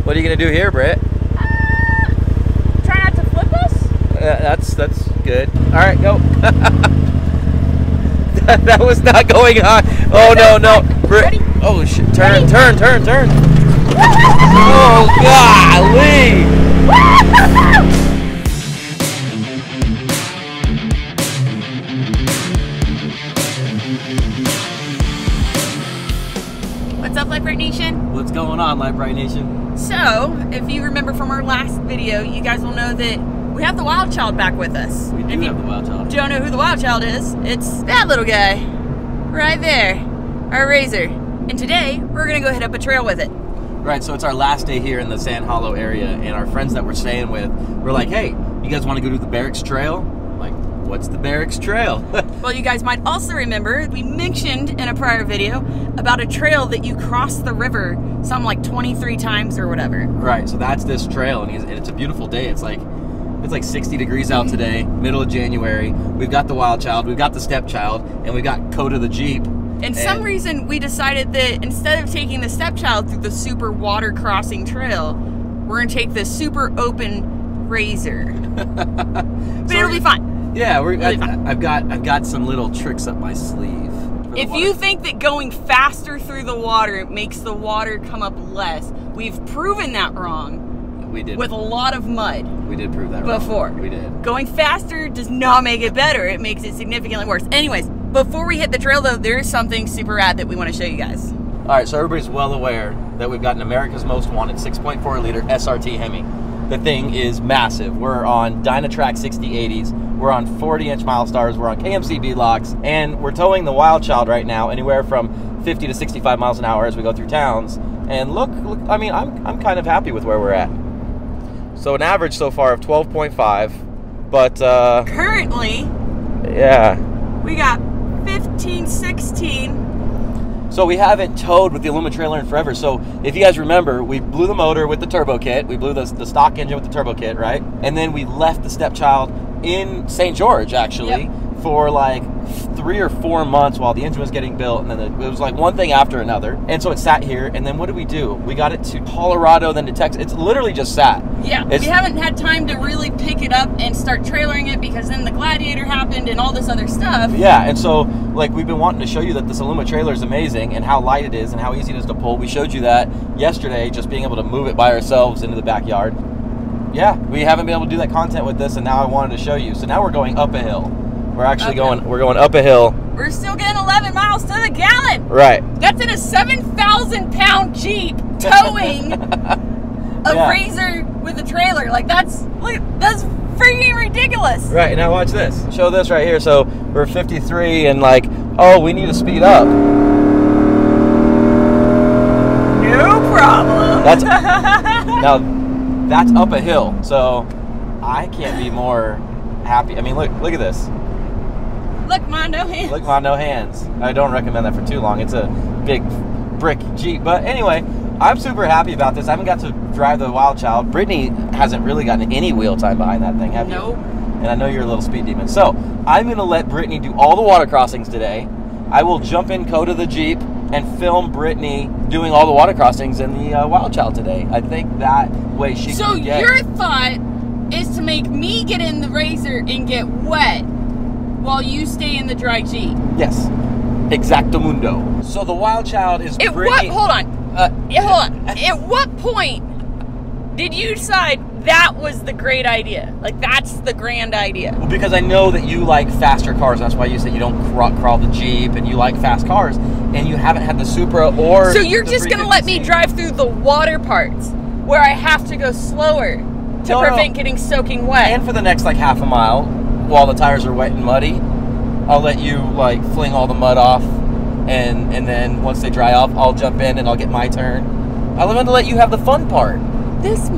What are you gonna do here, Britt? Try not to flip us? That's good. All right, go. that was not going on. Oh no, Britt. Ready? Oh shit! Turn. Oh golly! What's up, Lite Nation? What's going on, Brite Nation? So, if you remember from our last video, you guys will know that we have the Wild Child back with us. We do have the Wild Child. Don't know who the Wild Child is? It's that little guy right there, our RZR. And today, we're gonna go hit up a trail with it. Right, so it's our last day here in the Sand Hollow area, and our friends that we're staying with, we're like, hey, you guys want to go do the Barracks Trail? I'm like, what's the Barracks Trail? Well, you guys might also remember, we mentioned in a prior video about a trail that you cross the river something like 23 times or whatever. Right, so that's this trail, and it's a beautiful day. It's like 60 degrees out today, middle of January. We've got the Wild Child, we've got the Stepchild, and we've got Coda the Jeep. And some reason we decided that instead of taking the Stepchild through the super water crossing trail, we're gonna take the super open RZR. But it'll be fun. Yeah, I've got some little tricks up my sleeve. If you think that going faster through the water makes the water come up less, we've proven that wrong. We did. With a lot of mud. We did prove that before. Wrong. We did. Going faster does not make it better. It makes it significantly worse. Anyways, before we hit the trail though, there is something super rad that we want to show you guys. All right, so everybody's well aware that we've got an America's Most Wanted 6.4 liter SRT Hemi. The thing is massive. We're on Dynatrac 6080s. We're on 40-inch Milestars. We're on KMC B-Locks, and we're towing the Wild Child right now anywhere from 50 to 65 miles an hour as we go through towns. And look, I mean, I'm kind of happy with where we're at. So an average so far of 12.5, but currently, yeah, we got 15, 16. So we haven't towed with the Aluma trailer in forever. So if you guys remember, we blew the motor with the turbo kit. We blew the stock engine with the turbo kit, right? And then we left the Stepchild in St. George, actually, for like 3 or 4 months while the engine was getting built. And then it was like one thing after another. And so it sat here. And then what did we do? We got it to Colorado, then to Texas. It's literally just sat. Yeah, we haven't had time to really pick it up and start trailering it because then the Gladiator happened and all this other stuff. Yeah, and so like we've been wanting to show you that this Aluma trailer is amazing and how light it is and how easy it is to pull. We showed you that yesterday, just being able to move it by ourselves into the backyard. Yeah, we haven't been able to do that content with this, and now I wanted to show you. So now we're going up a hill. We're actually going up a hill. We're still getting 11 miles to the gallon. Right. That's in a 7,000-pound Jeep towing a RZR with a trailer. Like that's freaking ridiculous. Right, now watch this. Show this right here. So we're 53 and like, oh, we need to speed up. No problem. Now that's up a hill. So I can't be more happy. I mean, look at this. Look, my no hands. Look, my no hands. I don't recommend that for too long. It's a big brick Jeep. But anyway, I'm super happy about this. I haven't got to drive the Wild Child. Brittany hasn't really gotten any wheel time behind that thing, have you? Nope. And I know you're a little speed demon. So I'm going to let Brittany do all the water crossings today. I will jump in Coda the Jeep and film Brittany doing all the water crossings in the Wild Child today. I think that way she can get... So your thought is to make me get in the RZR and get wet while you stay in the dry Jeep. Yes. Exactamundo. So the Wild Child is Brittany... Hold on. At what point did you decide that was the great idea? Like, that's the grand idea? Well, because I know that you like faster cars. That's why you said you don't crawl the Jeep and you like fast cars. And you haven't had the Supra or... So you're just going to let me drive through the water parts where I have to go slower to prevent getting soaking wet? And for the next, like, half a mile, while the tires are wet and muddy, I'll let you, like, fling all the mud off. And then once they dry off, I'll jump in and I'll get my turn. I want to let you have the fun part. This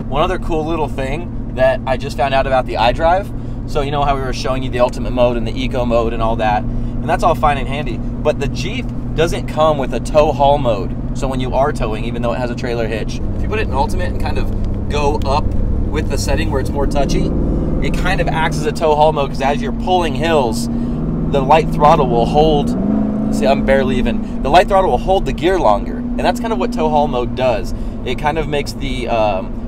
One other cool little thing that I just found out about the iDrive. So you know how we were showing you the ultimate mode and the eco mode and all that. And that's all fine and handy. But the Jeep doesn't come with a tow haul mode. So when you are towing, even though it has a trailer hitch, if you put it in ultimate and kind of go up with the setting where it's more touchy, it kind of acts as a tow haul mode because as you're pulling hills, the light throttle will hold, see I'm barely even, the light throttle will hold the gear longer. And that's kind of what tow haul mode does. It kind of makes the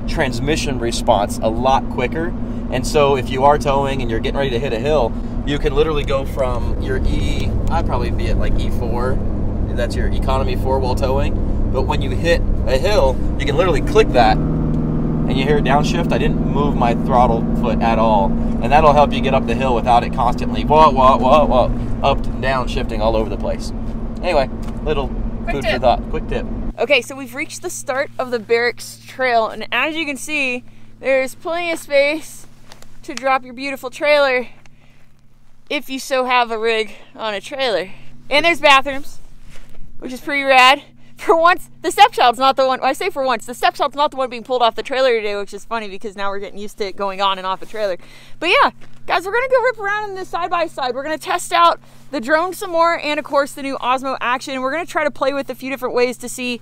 transmission response a lot quicker. And so if you are towing and you're getting ready to hit a hill, you can literally go from your I'd probably be at like E4. That's your economy 4 while towing. But when you hit a hill, you can literally click that and you hear it downshift. I didn't move my throttle foot at all. And that'll help you get up the hill without it constantly up and down shifting all over the place. Anyway, little food for thought. Quick tip. Okay, so we've reached the start of the Barracks Trail, and as you can see, there's plenty of space to drop your beautiful trailer if you so have a rig on a trailer. And there's bathrooms, which is pretty rad. For once, the stepchild's not the one, I say for once, the stepchild's not the one being pulled off the trailer today, which is funny because now we're getting used to it going on and off the trailer. But yeah, guys, we're gonna go rip around in this side-by-side. We're gonna test out the drone some more and of course the new Osmo Action. We're gonna try to play with a few different ways to see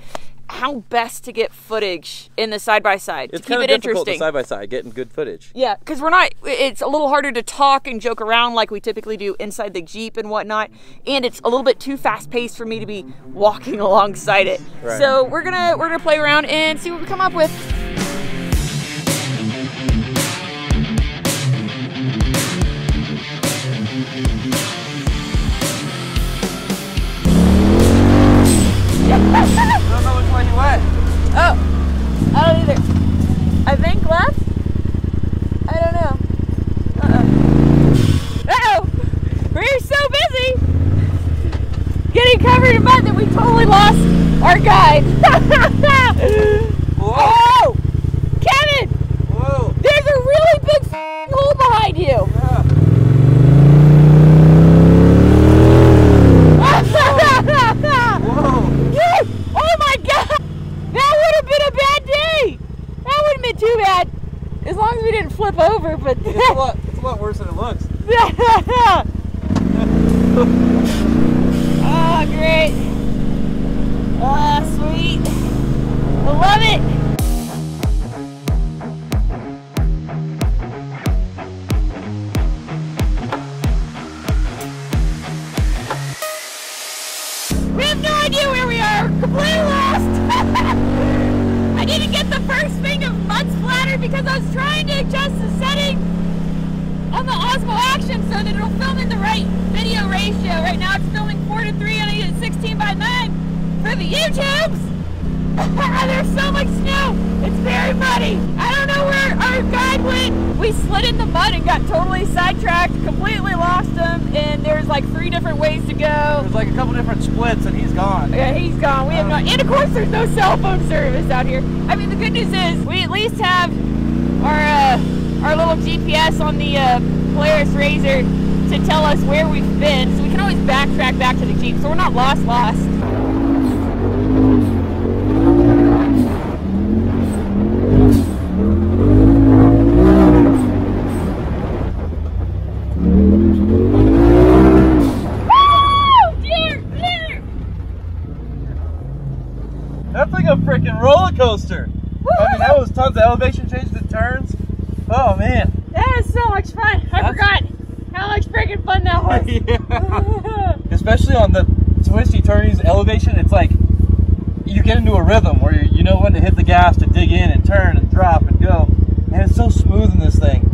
how best to get footage in the side-by-side. It's to keep kind it of difficult interesting. to side-by-side, getting good footage. Yeah, because it's a little harder to talk and joke around like we typically do inside the Jeep and whatnot, and it's a little bit too fast-paced for me to be walking alongside it. Right. So we're gonna play around and see what we come up with. I don't know which way you went. Oh, I don't either. I think left? I don't know. Uh-oh. We're so busy getting covered in mud that we totally lost our guide. Whoa. Oh! Kevin! Whoa. There's a really big hole behind you. Yeah. Whoa. Oh my God! That would have been a bad day! That wouldn't have been too bad. As long as we didn't flip over, but... It's a lot worse than it looks. Oh, great. Oh, sweet. I love it. We have no idea where we are. We're completely lost. I need to get the first thing of mud splatter because I was trying to adjust the setting on the Osmo Action so that it'll film in the right video ratio. Right now it's filming 4:3 and I need 16:9 for the YouTubes. There's so much snow. It's very muddy. I don't know where our guide went. We slid in the mud and got totally sidetracked, completely lost him, and there's like 3 different ways to go. There's like a couple different splits and he's gone. Yeah, he's gone. We have no, and of course there's no cell phone service out here. I mean, the good news is we at least have our little GPS on the Polaris RZR to tell us where we've been, so we can always backtrack back to the Jeep, so we're not lost. That's like a freaking roller coaster. I mean, that was tons of elevation changes and turns. Oh man. That is so much fun. I forgot how much freaking fun that was. Yeah. Especially on the twisty turnies elevation, it's like you get into a rhythm where you know when to hit the gas to dig in and turn and drop and go. And it's so smooth in this thing.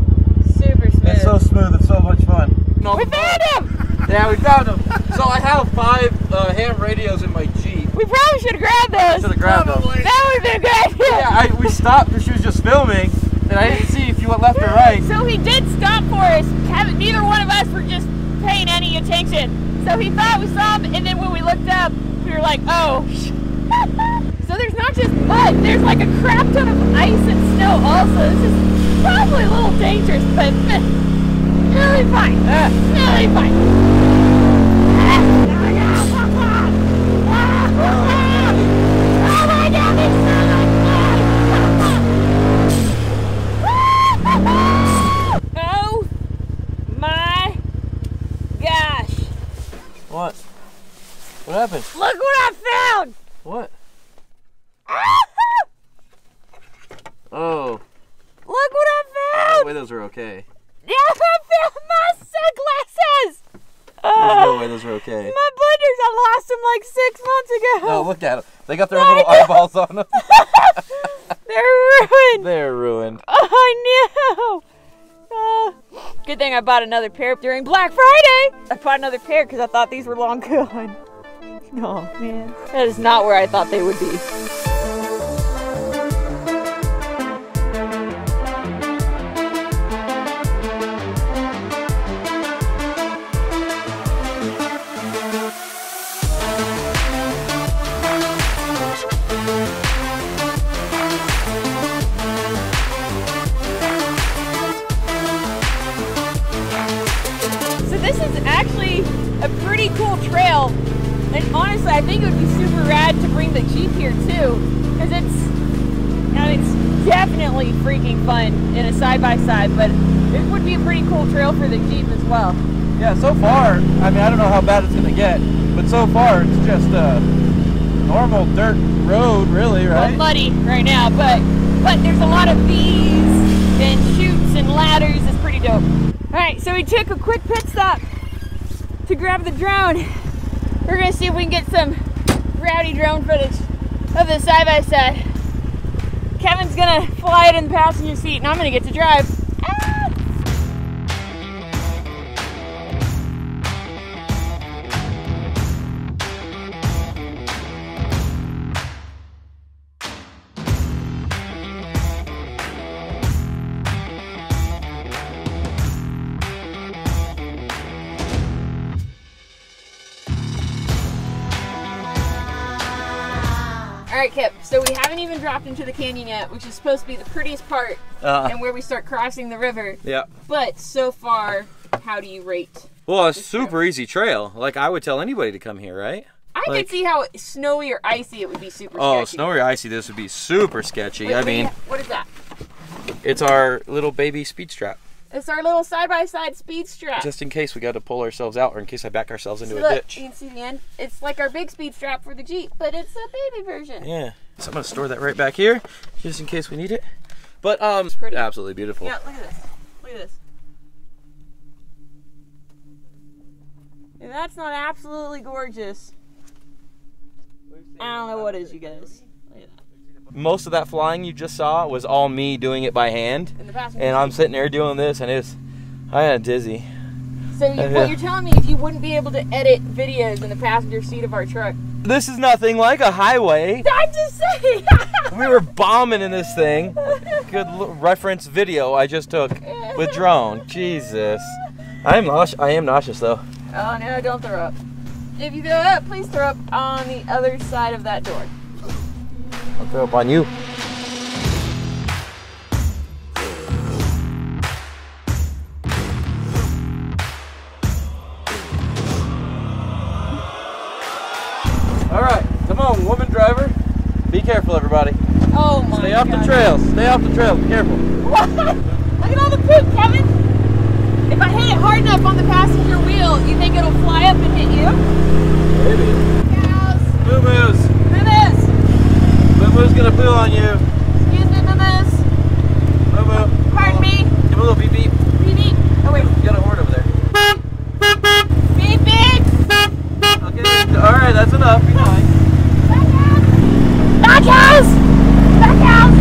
Super smooth. It's so smooth. It's so much fun. We found him! Yeah, we found him. So I have 5 ham radios in my Jeep. We probably should have grabbed those. Should have grabbed them. That would have been a good idea. Yeah, we stopped because she was just filming, and I didn't see if you went left or right. So he did stop for us. Neither one of us were just paying any attention. So he thought we saw him, and then when we looked up, we were like, oh. So there's not just mud, there's like a crap ton of ice and snow also. This is probably a little dangerous, but really fine. Really fine. Oh my God, it's so much fun! Oh my gosh. What? What happened? Look what I found! What? Oh. Look what I found! No way those are okay. Yeah, I found my sunglasses! There's no way those are okay. My blenders, I lost them like 6 months ago. No, look at them. They got their own little eyeballs on them. They're ruined. They're ruined. Oh, no. Good thing I bought another pair during Black Friday. I bought another pair because I thought these were long gone. Oh, man. That is not where I thought they would be. This is actually a pretty cool trail, and honestly I think it would be super rad to bring the Jeep here too, because it's definitely freaking fun in a side-by-side, but it would be a pretty cool trail for the Jeep as well. Yeah, so far, I mean, I don't know how bad it's going to get, but so far it's just a normal dirt road, really, right? Well, muddy right now, but there's a lot of V's and chutes and ladders. It's pretty dope. Alright, so we took a quick pit stop to grab the drone. We're gonna see if we can get some rowdy drone footage of the side-by-side. Kevin's gonna fly it in the passenger seat and I'm gonna get to drive. Alright, Kip, so we haven't even dropped into the canyon yet, which is supposed to be the prettiest part and where we start crossing the river. Yeah. But so far, how do you rate? Well, it's a super easy trail. Like, I would tell anybody to come here, right? I could see how snowy or icy it would be super sketchy. Oh, snowy or icy, this would be super sketchy. Wait, I mean, what is that? It's our little baby speed strap. It's our little side-by-side speed strap. Just in case we got to pull ourselves out or in case I back ourselves into a ditch. You can see the end. It's like our big speed strap for the Jeep, but it's a baby version. Yeah. So I'm going to store that right back here just in case we need it. But it's pretty. Absolutely beautiful. Yeah, look at this. Look at this. If that's not absolutely gorgeous, I don't know what is, you guys. Look at that. Most of that flying you just saw was all me doing it by hand. And I'm sitting there doing this and I got dizzy. So what you're telling me is you wouldn't be able to edit videos in the passenger seat of our truck? This is nothing like a highway. I'm just saying. We were bombing in this thing. Good reference video I just took with drone. Jesus. I am nauseous though. Oh no, don't throw up. If you throw up, please throw up on the other side of that door. I'll throw up on you. All right, come on, woman driver. Be careful, everybody. Oh my God. Stay off the trails. Stay off the trails. Be careful. What? Look at all the poop, Kevin. If I hit it hard enough on the passenger wheel, you think it'll fly up and hit you? Maybe. Cows. Moo-moos. Moo-moos. Moo-moo's gonna poo on you. Excuse me, moo-moos. Moo-moo. Pardon me. Give a little beep beep. Beep beep. Oh wait. You got a horn over there. Beep beep. Okay. All right, that's enough. Be fine. Back house. Back house.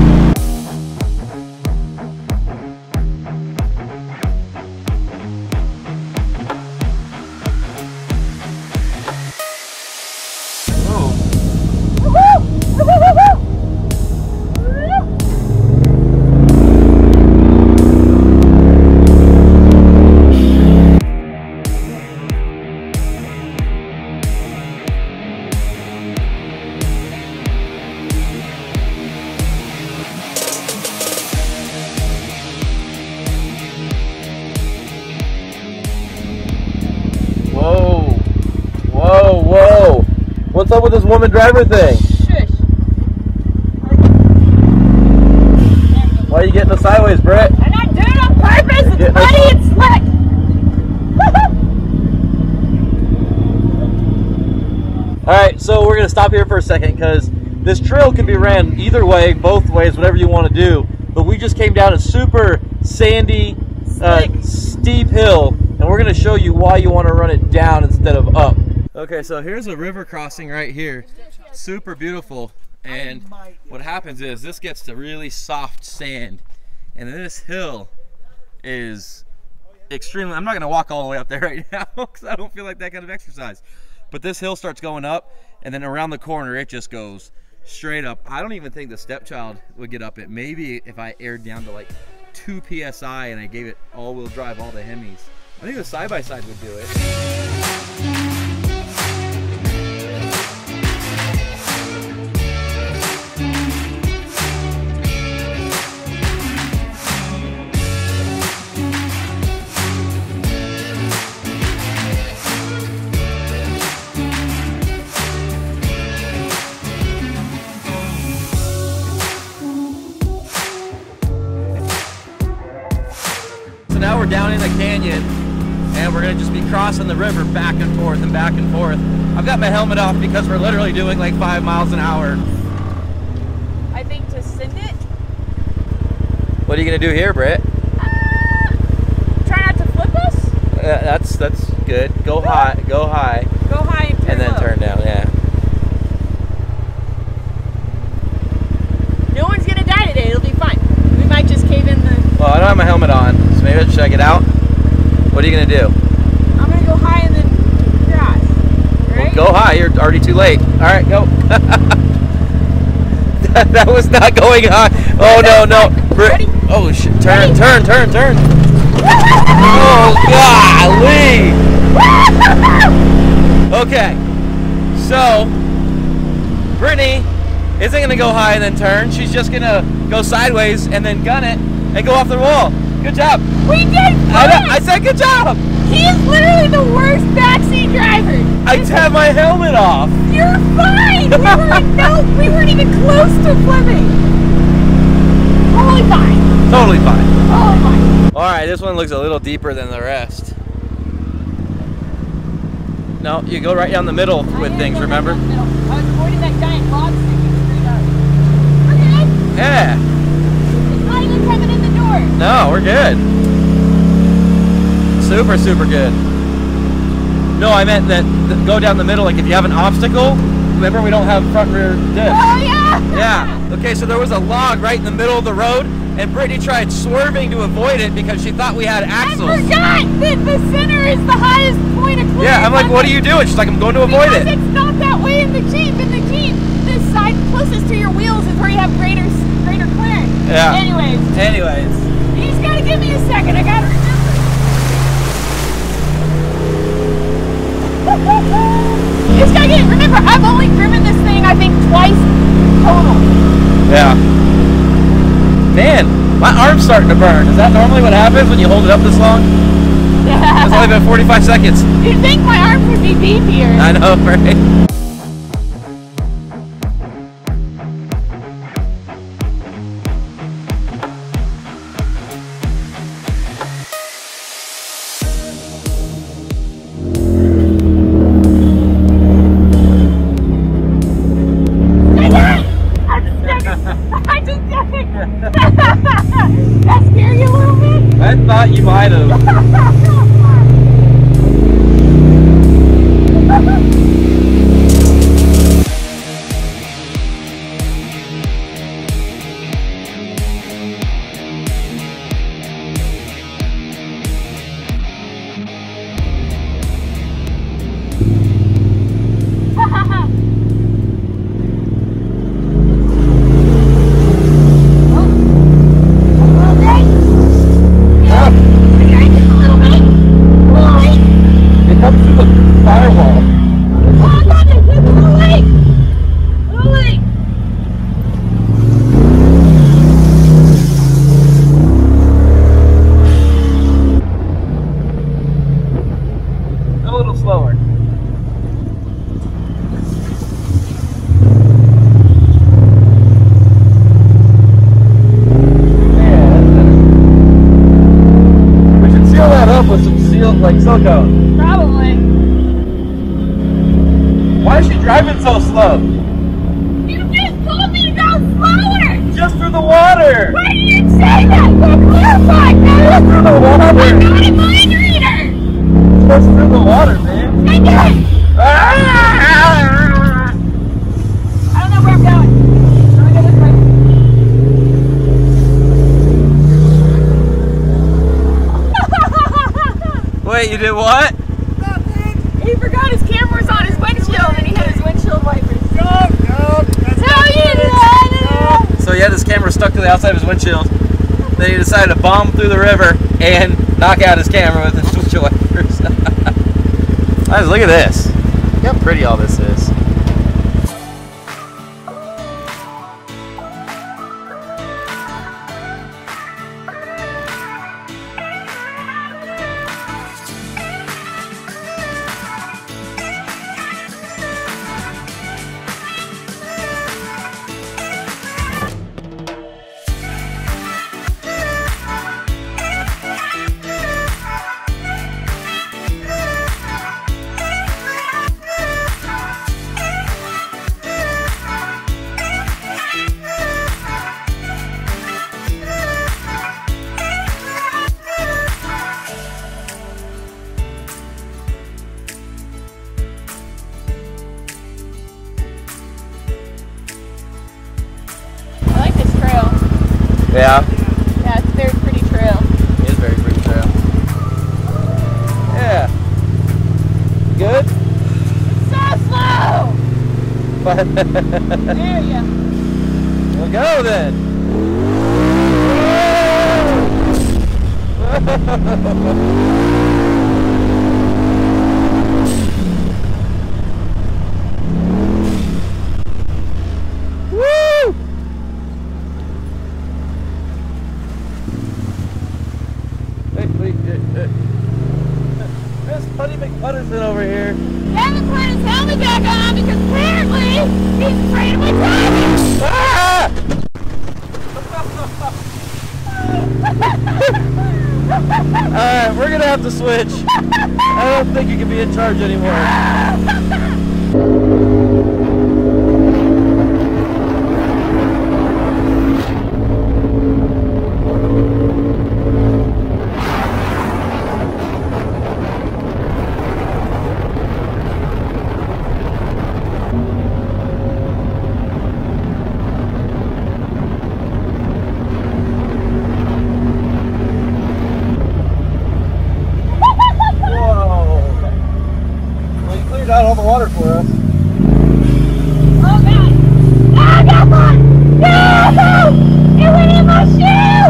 Whoa. What's up with this woman driver thing? Shush. Why are you getting us sideways, Brett? I'm not doing it on purpose. It's muddy and slick. Alright, so we're going to stop here for a second because this trail can be ran either way, both ways, whatever you want to do. But we just came down a super sandy, steep hill, and we're going to show you why you want to run it down instead of up. Okay, so here's a river crossing right here. super beautiful. And what happens is this gets to really soft sand, and this hill is extremely, I'm not gonna walk all the way up there right now because I don't feel like that kind of exercise, but this hill starts going up, and then around the corner it just goes straight up. I don't even think the stepchild would get up it. Maybe if I aired down to like 2 PSI and I gave it all-wheel drive, all the Hemis, I think the side-by-side would do it. Now we're down in the canyon, and we're gonna just be crossing the river back and forth and back and forth. I've got my helmet off because we're literally doing like 5 miles an hour. I think to send it. What are you gonna do here, Britt? Try not to flip us. That's good. Go high, go high. Go high and turn and then low. Turn down. Yeah. No one's gonna die today. It'll be fine. We might just cave in the. Well, I don't have my helmet on, so maybe I should I get out? What are you gonna do? I'm gonna go high and then cross. Right? Well, go high. You're already too late. All right, go. that was not going high. Oh no, no. Ready? Oh shit! Turn, turn, turn, turn. Oh golly! Okay, so Brittany isn't gonna go high and then turn. She's just gonna go sideways and then gun it and go off the wall. Good job. We did fine. I said good job. He is literally the worst backseat driver. I have my helmet off. You're fine. We weren't even close to flipping. Totally fine. Totally fine. Totally fine. All right, this one looks a little deeper than the rest. No, you go right down the middle with things, remember? I was avoiding that giant log sticking straight up. We're good. Yeah. It's not even coming in the door. No, we're good. Super, super good. No, I meant that go down the middle, like if you have an obstacle, remember we don't have front rear disc. Oh yeah! Yeah. Okay, so there was a log right in the middle of the road, and Brittany tried swerving to avoid it because she thought we had axles. I forgot that the center is the highest point of clearance. Yeah, I'm like, what are you doing? She's like, I'm going to avoid it. Because it's not that way in the Jeep. In the Jeep, the side closest to your wheels is where you have greater clearance. Yeah. Anyways. You just gotta give me a second. I gotta remember. You just gotta remember, I've only driven this thing, I think, twice total. Yeah. Man, my arm's starting to burn. Is that normally what happens when you hold it up this long? Yeah. It's only been 45 seconds. You'd think my arms would be beefier. I know, right? That scare you a little bit? I thought you might have. Like silicone. Probably. Why is she driving so slow? You just told me to go slower! Just through the water! Why did you say that? So clarify, man! Just through the water! I'm not a mind reader! Just through the water, man! I did! Ah! Wait, you did what? He forgot his camera was on his windshield and he had his windshield wipers. No. So he had his camera stuck to the outside of his windshield. Then he decided to bomb through the river and knock out his camera with his windshield wipers. Guys, look at this. Look how pretty all this is. Yeah. Yeah, it's a very pretty trail. It is a very pretty trail. Yeah. Good? It's so slow! There you go. We'll go then. Woo! Wait. Miss Putty McPutterson over here. Kevin put his helmet back on because apparently he's afraid of my driving! Ah! Alright, we're gonna have to switch. I don't think you can be in charge anymore. Out all the water for us. Oh god! Oh, I got one! No! It went in my shoe!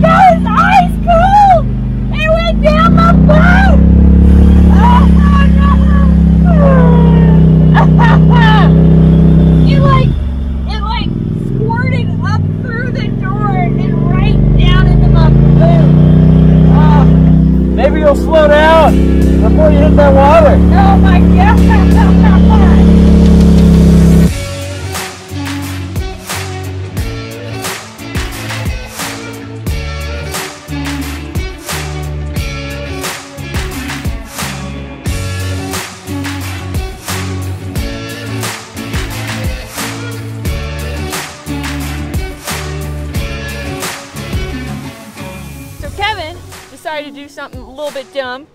That was ice cold! It went down my boot! Oh no! It like squirted up through the door and right down into my boot. Oh. Maybe you'll slow down before you hit that water. Oh my god! So Kevin decided to do something a little bit dumb.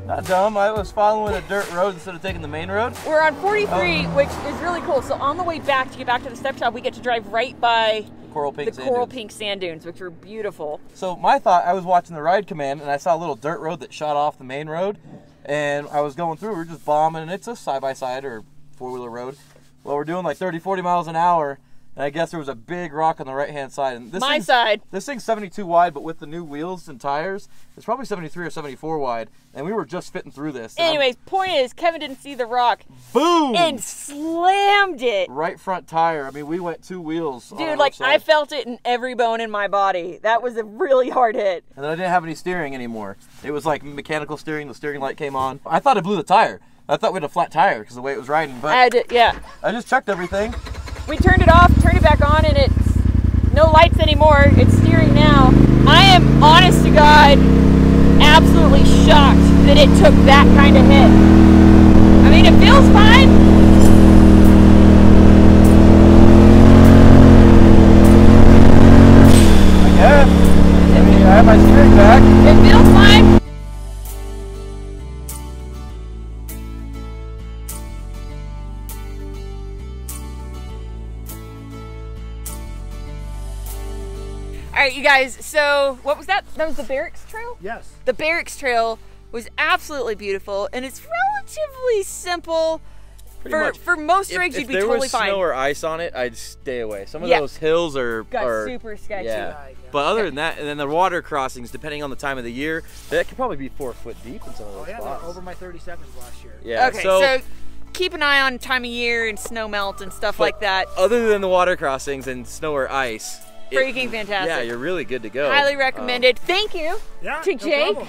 Not dumb. I was following a dirt road instead of taking the main road. We're on 43, which is really cool. So on the way back to get back to the step shop, we get to drive right by Coral pink sand dunes, which are beautiful. So my thought, I was watching the ride command and I saw a little dirt road that shot off the main road, and I was going through. We were just bombing, and it's a side-by-side or four-wheeler road. Well, we're doing like 30-40 miles an hour, and I guess there was a big rock on the right-hand side. And My side. This thing's 72 wide, but with the new wheels and tires, it's probably 73 or 74 wide, and we were just fitting through this. Anyways, point is, Kevin didn't see the rock. Boom! And slammed it. Right front tire. I mean, we went two wheels. Dude, like, I felt it in every bone in my body. That was a really hard hit. And then I didn't have any steering anymore. It was like mechanical steering. The steering light came on. I thought it blew the tire. I thought we had a flat tire because of the way it was riding. But yeah. I just checked everything. We turned it off, turned it back on, and it's no lights anymore. It's steering now. I am, honest to God, absolutely shocked that it took that kind of hit. I mean, it feels fine. I guess. I mean, I have my steering back. It feels fine. right, you guys, so what was that? That was the Barracks Trail? Yes. The Barracks Trail was absolutely beautiful, and it's relatively simple. For most rigs, you'd be totally fine. If there was snow or ice on it, I'd stay away. Some of those hills are super sketchy. Yeah. But other than that, and then the water crossings, depending on the time of the year, that could probably be 4 foot deep in some of those spots. Over my 37s last year. Yeah. Okay, so keep an eye on time of year and snow melt and stuff like that. Other than the water crossings and snow or ice, freaking fantastic. Yeah, you're really good to go. Highly recommended. Thank you to Jake, problem.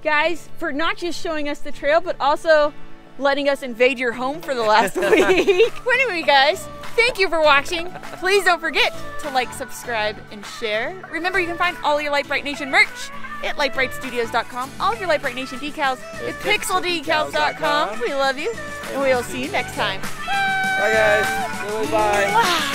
guys, for not just showing us the trail, but also letting us invade your home for the last week. Anyway, guys, thank you for watching. Please don't forget to like, subscribe, and share. Remember, you can find all your Lite Brite Nation merch at LiteBriteStudios.com. All of your Lite Brite Nation decals at PixelDecals.com. We love you, and we'll see you next time. Bye, guys. Bye.